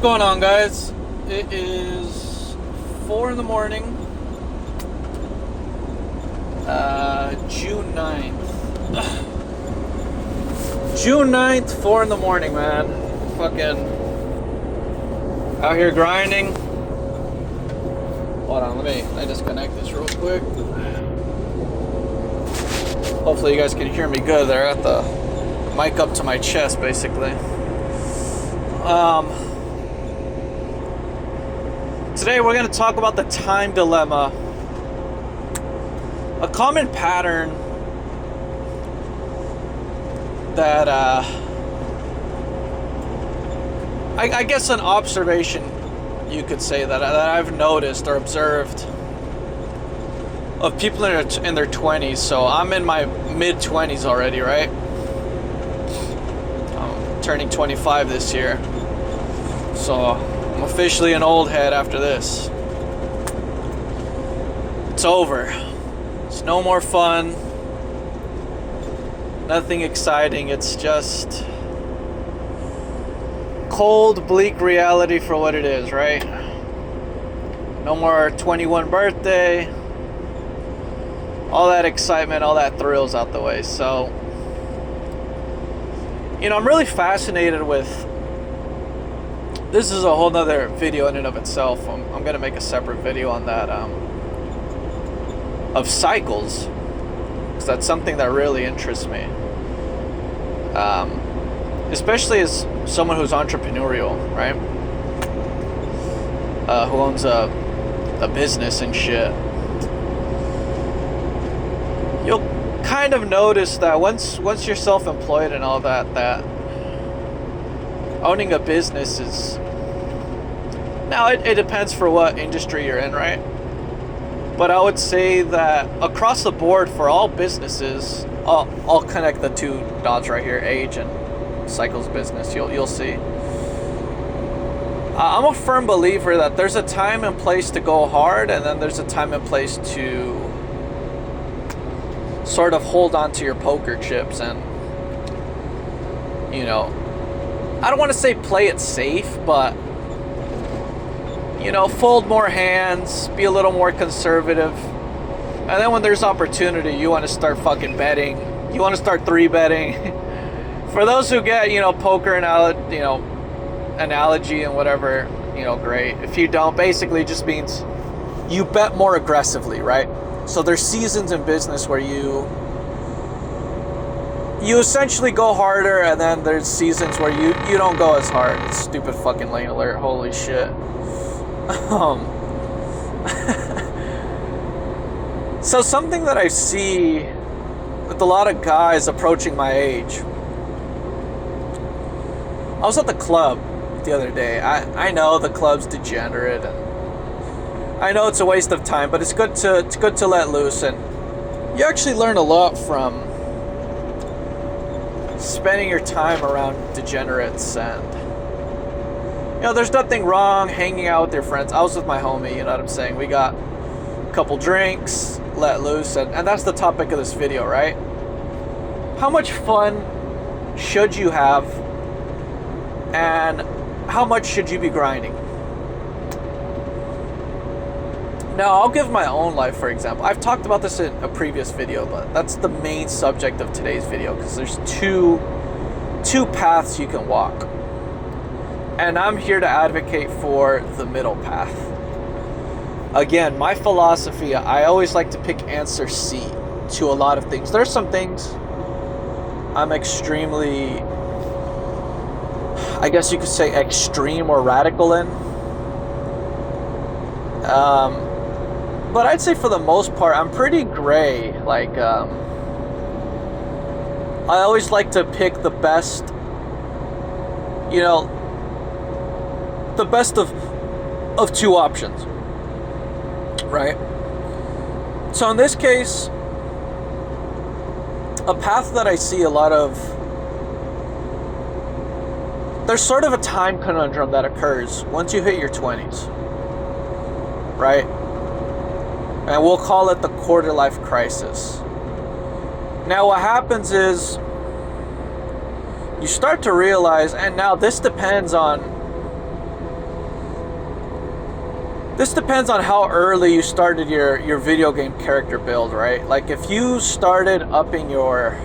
going on, guys? It is 4 in the morning, June 9th. June 9th, 4 in the morning, man. Fucking out here grinding. Hold on, let me disconnect this real quick. Hopefully you guys can hear me good. They're at the mic up to my chest, basically. Today we're going to talk about the time dilemma. A common pattern that, I guess an observation, you could say, that I've noticed or observed of people in their 20s. So I'm in my mid-20s already, right? I'm turning 25 this year. So I'm officially an old head after this. It's over. It's no more fun. Nothing exciting. It's just cold, bleak reality for what it is, right? No more 21 birthday. All that excitement, all that thrills out the way. So, I'm really fascinated with... This is a whole nother video in and of itself. I'm going to make a separate video on that, of cycles, because that's something that really interests me. Especially as someone who's entrepreneurial, right? Who owns a business and shit. You'll kind of notice that once you're self-employed and all that owning a business is... Now, it depends for what industry you're in, right? But I would say that across the board for all businesses, I'll connect the two dots right here, age and cycles business, you'll see. I'm a firm believer that there's a time and place to go hard, and then there's a time and place to sort of hold on to your poker chips and, I don't want to say play it safe, but, fold more hands, be a little more conservative. And then when there's opportunity, you want to start fucking betting. You want to start 3-betting. For those who get, poker analogy and whatever, great. If you don't, basically just means you bet more aggressively, right? So there's seasons in business where you essentially go harder, and then there's seasons where you don't go as hard. Stupid fucking lane alert, holy shit. So something that I see with a lot of guys approaching my age. I was at the club the other day. I know the club's degenerate, and I know it's a waste of time, but it's good to let loose, and you actually learn a lot from spending your time around degenerates. And there's nothing wrong hanging out with your friends. I was with my homie, you know what I'm saying? We got a couple drinks, let loose, and that's the topic of this video, right? How much fun should you have, and how much should you be grinding? Now, I'll give my own life, for example. I've talked about this in a previous video, but that's the main subject of today's video, because there's two paths you can walk. And I'm here to advocate for the middle path. Again, my philosophy, I always like to pick answer C to a lot of things. There's some things I'm extremely, I guess you could say, extreme or radical in. But I'd say for the most part, I'm pretty gray. Like, I always like to pick the best, the best of two options, right? So in this case, a path that I see a lot of, there's sort of a time conundrum that occurs once you hit your 20s, right? And we'll call it the quarter life crisis. Now what happens is you start to realize, and now this depends on This depends on how early you started your video game character build, right? Like if you started upping your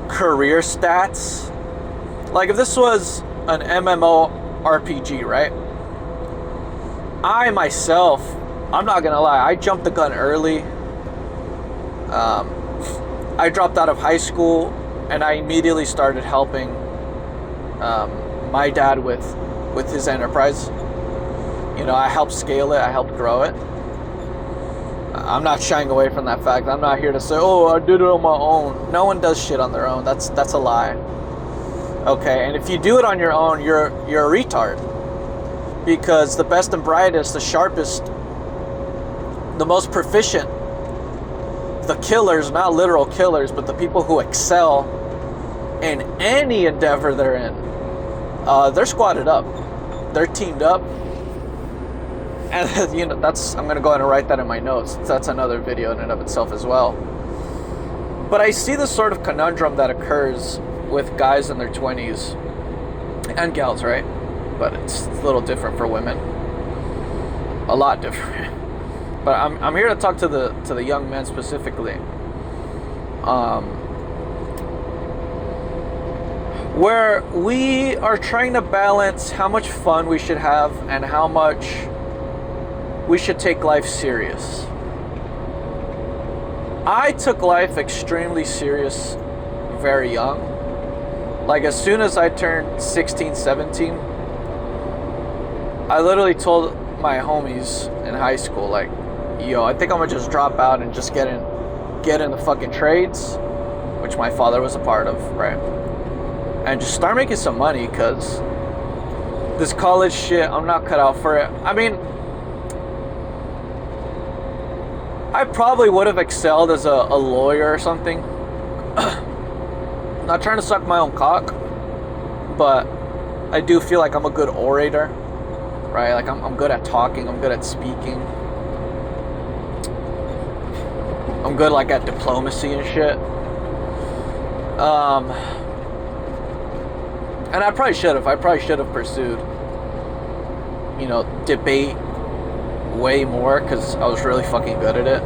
career stats, like if this was an MMO RPG, right? I myself, I'm not gonna lie, I jumped the gun early. I dropped out of high school and I immediately started helping my dad with his enterprise. You know, I helped scale it, I helped grow it. I'm not shying away from that fact. I'm not here to say, oh, I did it on my own. No one does shit on their own. That's a lie. Okay, and if you do it on your own, you're a retard. Because the best and brightest, the sharpest, the most proficient, the killers, not literal killers, but the people who excel in any endeavor they're in, they're squatted up. They're teamed up. And you know, I'm going to go ahead and write that in my notes. That's another video in and of itself as well. But I see this sort of conundrum that occurs with guys in their 20s and gals, right? But it's a little different for women. A lot different. But I'm here to talk to the young men specifically. Where we are trying to balance how much fun we should have and how much we should take life serious. I took life extremely serious very young. Like as soon as I turned 16, 17, I literally told my homies in high school, like, yo, I think I'm gonna just drop out and just get in the fucking trades, which my father was a part of, right? And just start making some money, cause this college shit, I'm not cut out for it. I mean, I probably would have excelled as a lawyer or something. Not trying to suck my own cock, but I do feel like I'm a good orator, right? Like I'm good at talking, I'm good at speaking. I'm good like at diplomacy and shit. And I probably should have pursued, you know, debate way more, because I was really fucking good at it.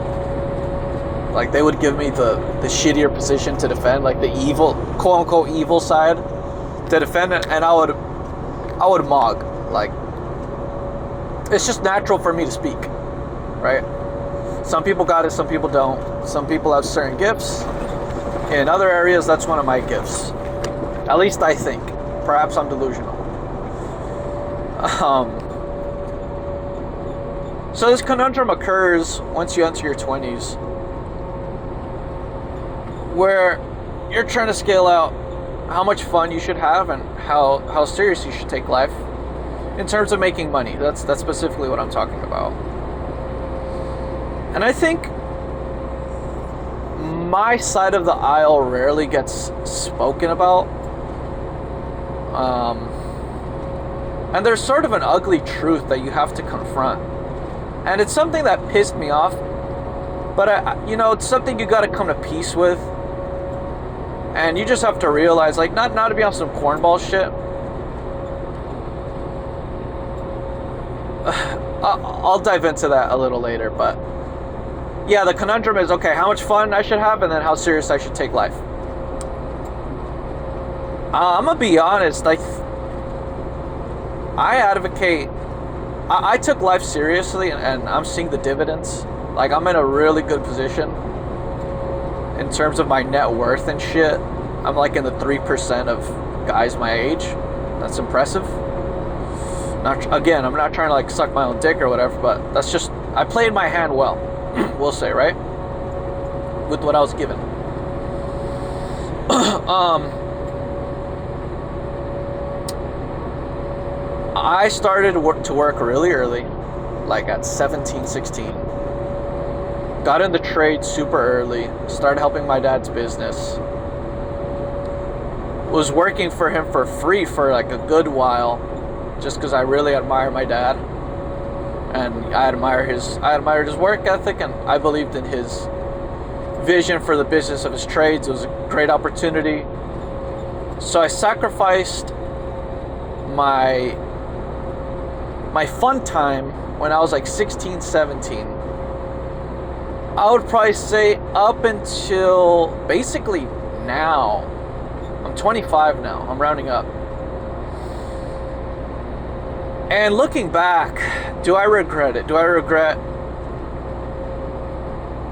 Like they would give me the shittier position to defend, like the evil, quote unquote evil side to defend it, and I would mog. Like it's just natural for me to speak, right? Some people got it, some people don't. Some people have certain gifts. In other areas, that's one of my gifts. At least I think. Perhaps I'm delusional. So this conundrum occurs once you enter your 20s, where you're trying to scale out how much fun you should have and how serious you should take life in terms of making money. That's specifically what I'm talking about. And I think my side of the aisle rarely gets spoken about. And there's sort of an ugly truth that you have to confront. And it's something that pissed me off, but you know, it's something you got to come to peace with. And you just have to realize, like, not to be on some cornball shit. I'll dive into that a little later, but yeah, the conundrum is, okay, how much fun I should have, and then how serious I should take life. I'm gonna be honest, I advocate. I took life seriously, and I'm seeing the dividends. Like, I'm in a really good position in terms of my net worth and shit. I'm like in the 3% of guys my age. That's impressive. Again, I'm not trying to like suck my own dick or whatever, but that's just, I played my hand well, we'll say, right? With what I was given. I started to work really early, like at 17, 16. Got in the trade super early, started helping my dad's business. Was working for him for free for like a good while, just because I really admire my dad. And I admired his work ethic, and I believed in his vision for the business of his trades. It was a great opportunity. So I sacrificed my my fun time when I was like 16, 17, I would probably say up until basically now. I'm 25 now. I'm rounding up. And looking back, do I regret it? Do I regret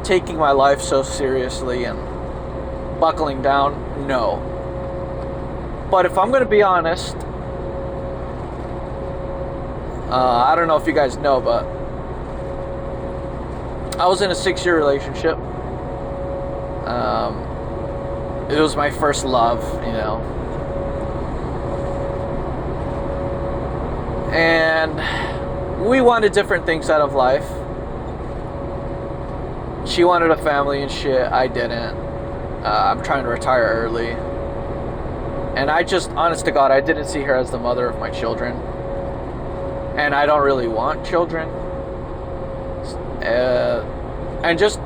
taking my life so seriously and buckling down? No. But if I'm going to be honest, I don't know if you guys know, but I was in a 6-year relationship. It was my first love, you know. And we wanted different things out of life. She wanted a family and shit. I didn't. I'm trying to retire early. And I just, honest to God, I didn't see her as the mother of my children. And I don't really want children. And just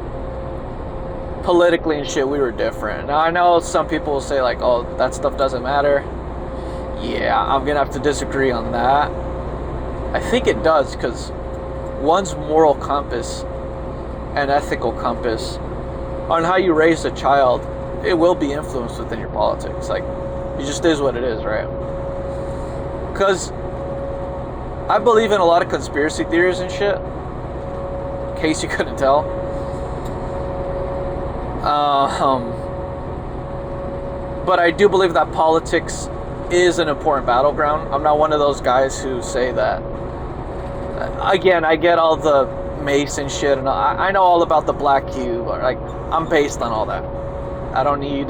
politically and shit, we were different. Now, I know some people will say, like, oh, that stuff doesn't matter. Yeah, I'm going to have to disagree on that. I think it does, because one's moral compass and ethical compass on how you raise a child, it will be influenced within your politics. Like, it just is what it is, right? Because I believe in a lot of conspiracy theories and shit, in case you couldn't tell. But I do believe that politics is an important battleground. I'm not one of those guys who say that. Again, I get all the Mason shit, and I know all about the Black Cube. Like, I'm based on all that. I don't need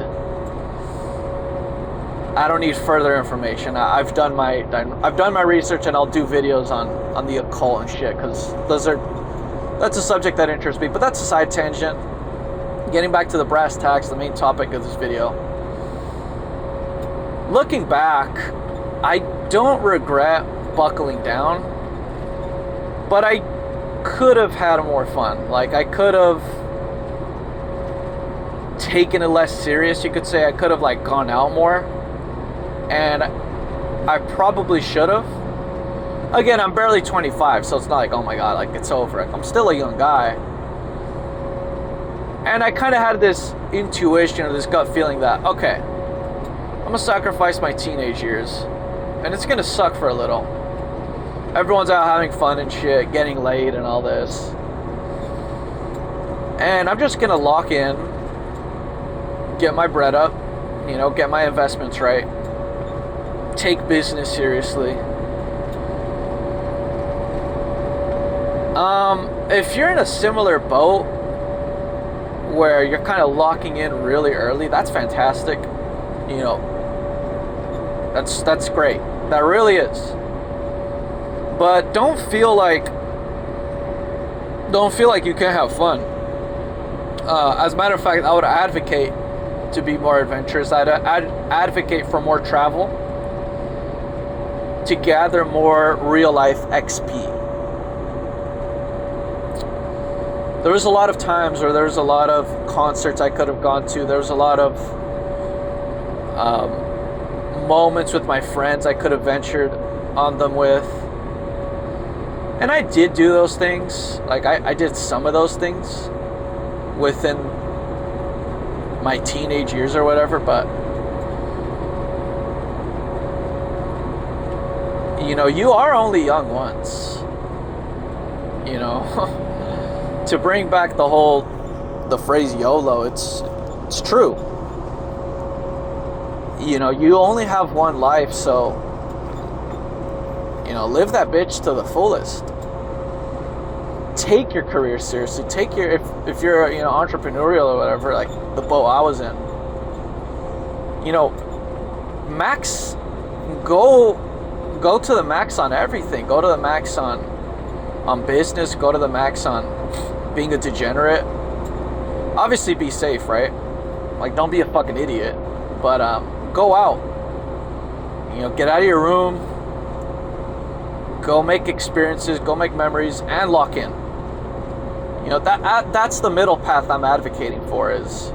further information. I've done my research, and I'll do videos on the occult and shit, because that's a subject that interests me. But that's a side tangent. Getting back to the brass tacks, the main topic of this video. Looking back, I don't regret buckling down, but I could have had more fun. Like, I could have taken it less serious, you could say. I could have, like, gone out more, and I probably should have. Again, I'm barely 25, so it's not like, oh my god, like, it's over. I'm still a young guy. And I kind of had this intuition, or this gut feeling that, okay, I'm gonna sacrifice my teenage years, and it's gonna suck for a little. Everyone's out having fun and shit, getting laid and all this. And I'm just gonna lock in, get my bread up, you know, get my investments right, take business seriously. If you're in a similar boat where you're kind of locking in really early, that's fantastic. You know, that's great. That really is. But don't feel like you can't have fun. As a matter of fact, I would advocate to be more adventurous. I'd advocate for more travel, to gather more real life XP. There was a lot of times where there was a lot of concerts I could have gone to. There was a lot of moments with my friends I could have ventured on them with. And I did do those things. Like, I did some of those things within my teenage years or whatever, but you know, you are only young once. You know, to bring back the phrase YOLO, it's true. You know, you only have one life, so, you know, live that bitch to the fullest. Take your career seriously. Take your, if you're, you know, entrepreneurial or whatever, like the boat I was in, you know, max, go to the max on everything. Go to the max on business. Go to the max on being a degenerate. Obviously be safe, right? Like, don't be a fucking idiot, but go out, you know, get out of your room, go make experiences, go make memories, and lock in. You know, that's the middle path I'm advocating for, is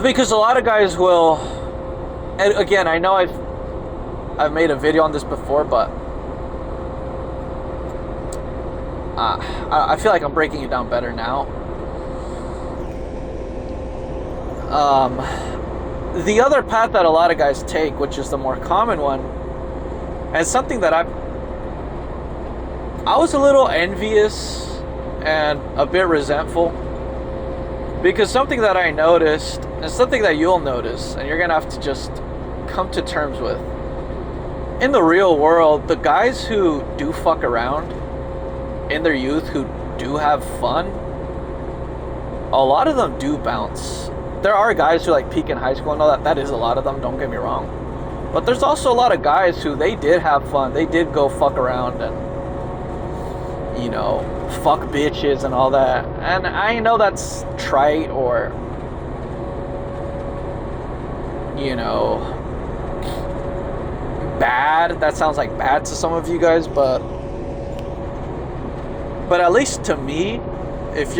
because a lot of guys will, and again, I know I've made a video on this before, but I feel like I'm breaking it down better now. The other path that a lot of guys take, which is the more common one, and something that I was a little envious and a bit resentful, because something that I noticed, and something that you'll notice, and you're gonna have to just come to terms with, in the real world, the guys who do fuck around in their youth, who do have fun, a lot of them do bounce. There are guys who like peak in high school and all that. That is a lot of them, don't get me wrong. But there's also a lot of guys who they did have fun. They did go fuck around and, you know, fuck bitches and all that. And I know that's trite or, you know, bad. That sounds like bad to some of you guys, but at least to me, if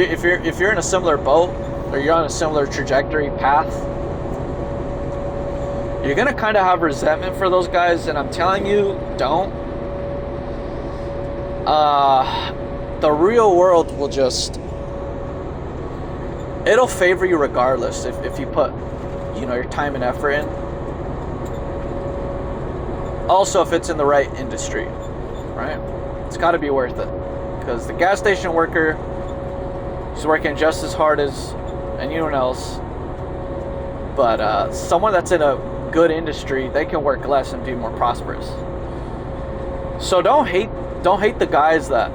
you're in a similar boat or you're on a similar trajectory path, you're gonna kind of have resentment for those guys, and I'm telling you, don't. The real world will just, it'll favor you regardless if you put, you know, your time and effort in. Also, if it's in the right industry, right? It's got to be worth it, because the gas station worker is working just as hard as anyone else, but someone that's in a good industry, they can work less and be more prosperous. So don't hate the guys that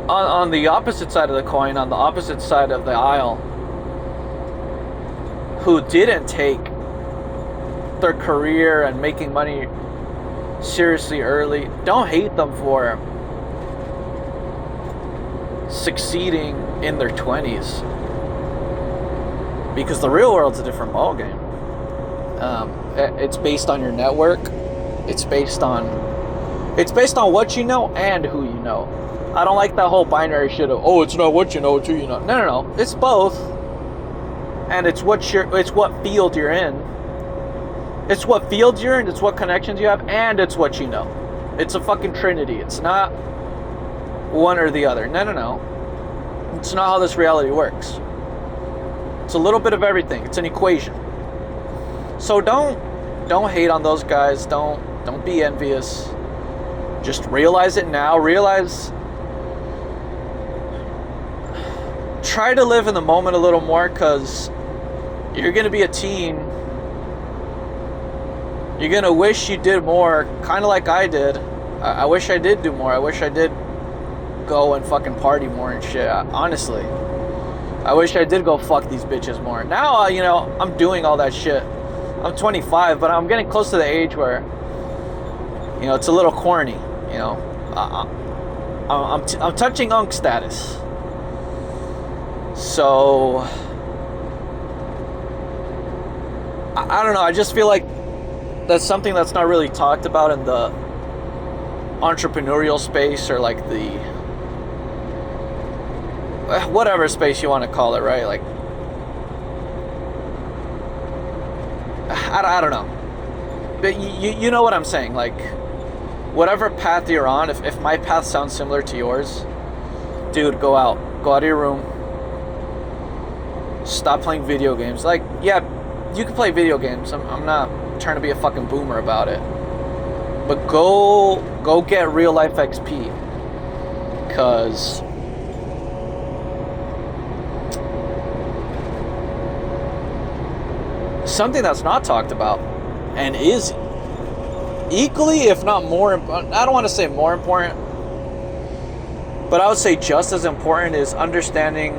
on the opposite side of the coin, on the opposite side of the aisle, who didn't take their career and making money seriously early. Don't hate them for succeeding in their 20s, because the real world's a different ballgame. It's based on your network. It's based on what you know and who you know. I don't like that whole binary shit of, oh, it's not what you know, it's who you know. No. It's both. And it's what field you're in. It's what fields you're in, it's what connections you have, and it's what you know. It's a fucking trinity. It's not one or the other. No. It's not how this reality works. It's a little bit of everything. It's an equation. So don't hate on those guys. Don't be envious. Just realize it now. Try to live in the moment a little more, because you're going to be a teen. You're going to wish you did more, kind of like I did. I wish I did do more. I wish I did go and fucking party more and shit. Honestly. I wish I did go fuck these bitches more. Now, you know, I'm doing all that shit. I'm 25, but I'm getting close to the age where, you know, it's a little corny, you know. I'm touching unk status. So, I don't know. I just feel like that's something that's not really talked about in the entrepreneurial space, or like the whatever space you want to call it, right? Like, I don't know, but you know what I'm saying. Like, whatever path you're on, if my path sounds similar to yours, dude, go out of your room, stop playing video games. Like, yeah, you can play video games. I'm not trying to be a fucking boomer about it, but go get real life XP, because something that's not talked about and is equally, if not more, I don't want to say more important, but I would say just as important, is understanding,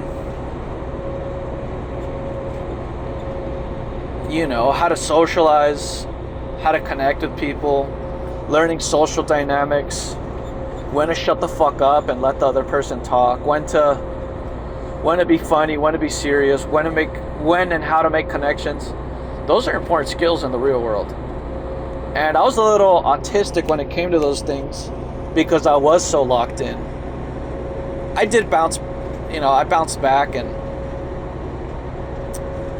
you know, how to socialize, how to connect with people, learning social dynamics, when to shut the fuck up and let the other person talk, when to be funny, when to be serious, when and how to make connections. Those are important skills in the real world. And I was a little autistic when it came to those things, because I was so locked in. I bounced back, and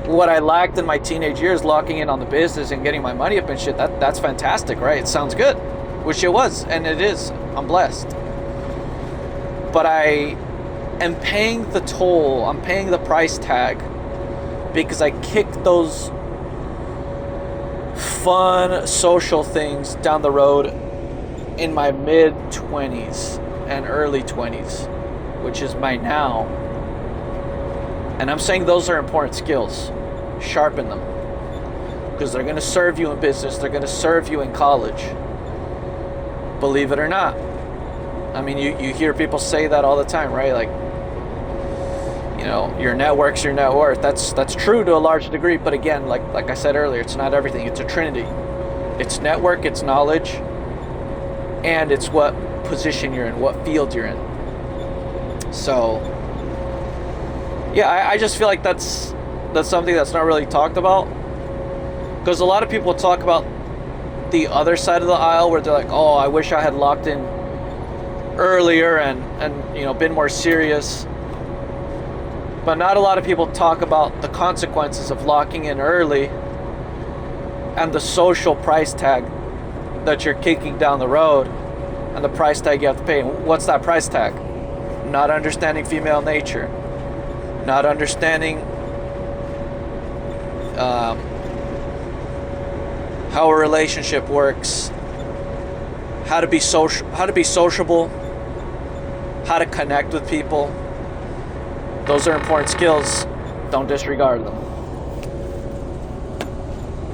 what I lacked in my teenage years, locking in on the business and getting my money up and shit, that's fantastic, right? It sounds good, which it was, and it is. I'm blessed. But I am paying the toll, I'm paying the price tag because I kicked those fun social things down the road in my mid 20s and early 20s, which is my now. And I'm saying those are important skills. Sharpen them. Because they're going to serve you in business. They're going to serve you in college. Believe it or not. I mean, you hear people say that all the time, right? Like, you know, your network's your net worth. That's true to a large degree. But again, like I said earlier, it's not everything. It's a trinity. It's network, it's knowledge, and it's what position you're in, what field you're in. So, yeah, I just feel like that's something that's not really talked about. Because a lot of people talk about the other side of the aisle where they're like, oh, I wish I had locked in earlier and you know, been more serious. But not a lot of people talk about the consequences of locking in early and the social price tag that you're kicking down the road and the price tag you have to pay. What's that price tag? Not understanding female nature. Not understanding how a relationship works, how to be sociable, how to connect with people. Those are important skills. Don't disregard them.